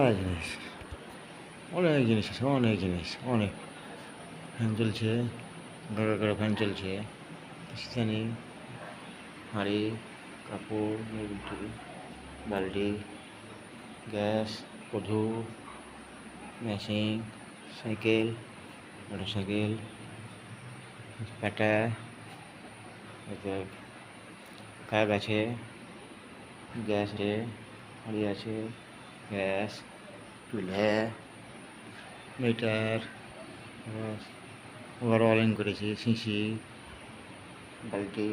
মেলা জিনিস, অনেক জিনিস আছে, অনেক জিনিস, অনেক। ফ্যান চলছে, ঘরে ঘরে ফ্যান চলছে, স্থানি, হাঁড়ি, কাপড়, মুরগি, বালতি, গ্যাস, কধু, মেশিন, সাইকেল, মোটর সাইকেল, পাটা, কাক আছে, গ্যাস রে, হাঁড়ি আছে, গ্যাস, চুলহা, মিটার, ঘর ওয়ারিং করেছি, শিশি, বালতি,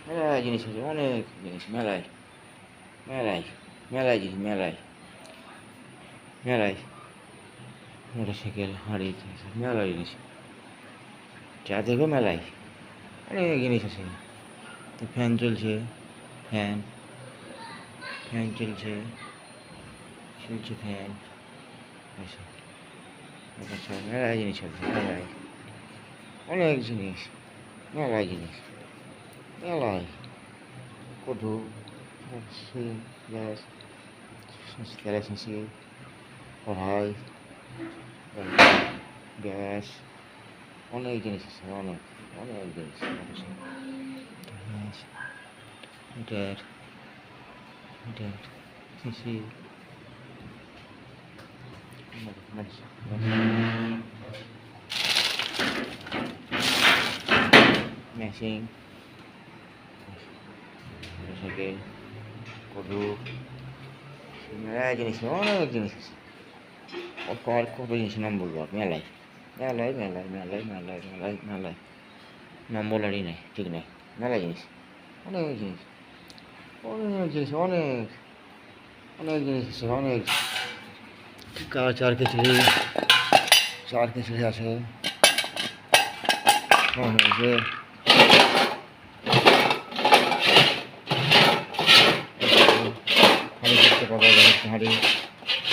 মেলায় জিনিস আছে, অনেক জিনিস, মেলায় মেলায় মেলায় জিনিস, মেলায় মেলায় মোটর সাইকেল, হাঁড়ি, মেলায় জিনিস যা দেখবে মেলায় অনেক জিনিস আছে। ফ্যান চলছে, ফ্যান ফ্যান চলছে, চলছে ফ্যান, মেলায় জিনিস আছে, মেলায় অনেক জিনিস, মেলায় জিনিস, মেলায় কধু, গ্যাস, কেরাসিন, কড়াই, গ্যাস, অনেক জিনিস আছে, অনেক অনেক জিনিস, গ্যাস, মিটার, মিটার, শিশি, মেশিন, সাইকেল, কদু, মেলায় জিনিস, অনেক জিনিস আছে। কত জিনিসের নাম বলবো আর মেলায় মেলায় মেলায় মেলায় মেলায় মেলায় মেলায় নাম বলারই নাই, ঠিক নাই, মেলায় জিনিস, অনেক জিনিস, অনেক জিনিস, অনেক অনেক জিনিস আছে, অনেক। চার খিচুড়ি, চার খিচুড়ি আছে, হয়েছে হাঁড়ি করছে, পাকা হচ্ছে হাঁড়ি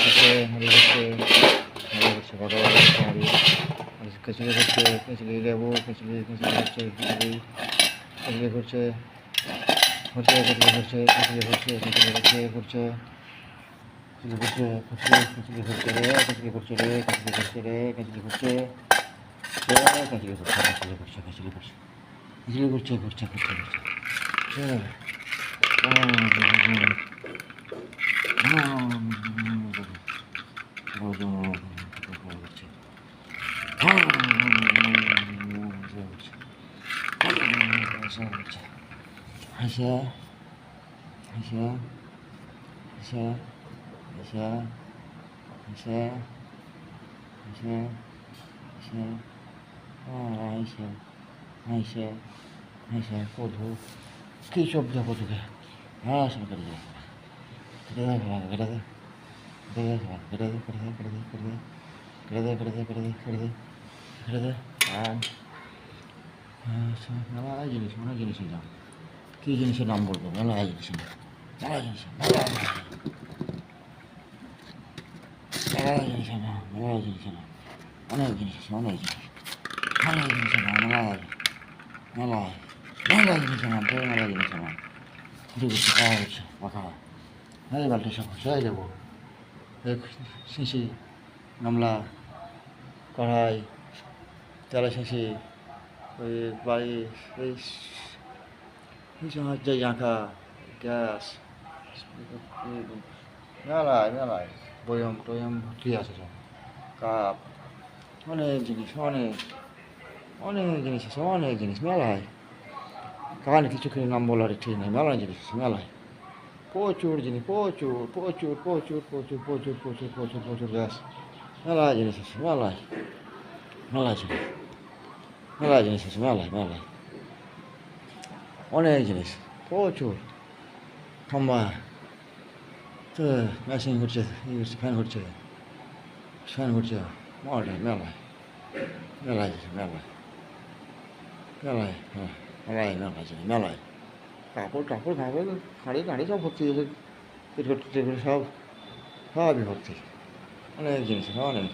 হচ্ছে, হাঁড়ি হচ্ছে, হাঁড়ি হচ্ছে, পাকা হচ্ছে হাঁড়ি, খিচুড়ি করছে, খিচুড়ি লেবু, খিচুড়ি খিচুড়ি হচ্ছে, খিচুড়ি খিচুড়ি করছে, হচ্ছে খিচুড়ি করছে, খিচুড়ি করছে, খিচুড়ি করছে, করছে খিচুড়ি করছে, করছে খিচুড়ি করছে রে, খিচুড়ি করছে রে, খিচুড়ি করছে রে, খিচুড়ি করছে, খিচুড়ি করছে, খিচুড়ি করছে, খিচুড়ি করছে, খিচুড়ি করছে, করছে করছে করছে, হাসা হাসা হাসা হাসা হাসা হাসা হাসা হাসা হাসা হাসা কধু, কী শব্দ কধুকে, হ্যাঁ সব করে দেয়, কেটে দেয়, কেটে দেয়, কেটে দেয়, কেটে দেয়, কেটে দেয়, কেটে দেয়, কেটে দেয়, কেটে দেয়, কেটে দেয়, কেটে দেয়, কেটে দেয়, আর মেলায় জিনিস, অনেক জিনিসের দাম, কী জিনিসের নাম বলবো, মেলায় জিনিসের নাম, মেলায় জিনিসের, মেলায় জিনিসের নাম, মেলায় জিনিসের নাম, অনেক জিনিস আছে, অনেক জিনিস, অনেক জিনিসের নাম, মেলায় মেলায় মেলায় জিনিসের নাম, তো মেলায় জিনিসের নাম, কিছু কিছু খাওয়া হচ্ছে, কথা হয়, এই বালতি সব হচ্ছে, এই দেবো, এক শিশি, গামলা, কড়াই, তেলা শিশি, ওই বাড়ি, এই হচ্ছে আঁকা, গ্যাস, মেলায় মেলায় বয়ম টয়ম ভর্তি আছে সব, কাপ, অনেক জিনিস, অনেক অনেক জিনিস আছে, অনেক জিনিস, মেলায় কারণ কিছু কিছু নাম বলার ঠিক নেই, মেলায় জিনিস আছে, মেলায় প্রচুর জিনিস, প্রচুর প্রচুর প্রচুর প্রচুর প্রচুর প্রচুর প্রচুর প্রচুর গ্যাস, মেলায় জিনিস আছে, মেলায় মেলায় জিনিস, মেলায় জিনিস আছে, মেলায় মেলায় অনেক জিনিস, প্রচুর খাম্বা, তো মেশিন ঘুরছে, ফ্যান ঘুরছে, ফ্যান ঘুরছে, মেলায় মেলায় মেলায় মেলায় মেলায়, হ্যাঁ মেলায় মেলায় জিনিস, মেলায় কাপড় টাপড় ফাপড়, হাঁড়ি টাঁড়ি সব ভর্তি হয়েছে, টিটকট সব সবই ভর্তি, অনেক জিনিস, অনেক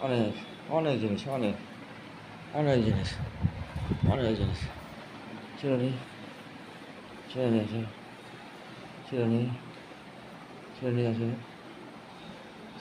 অনেক অনেক জিনিস, অনেক অনেক জিনিস, অনেক জিনিস, চিরুনি চিরুনি আছে, চিরুনি চিরুনি আছে,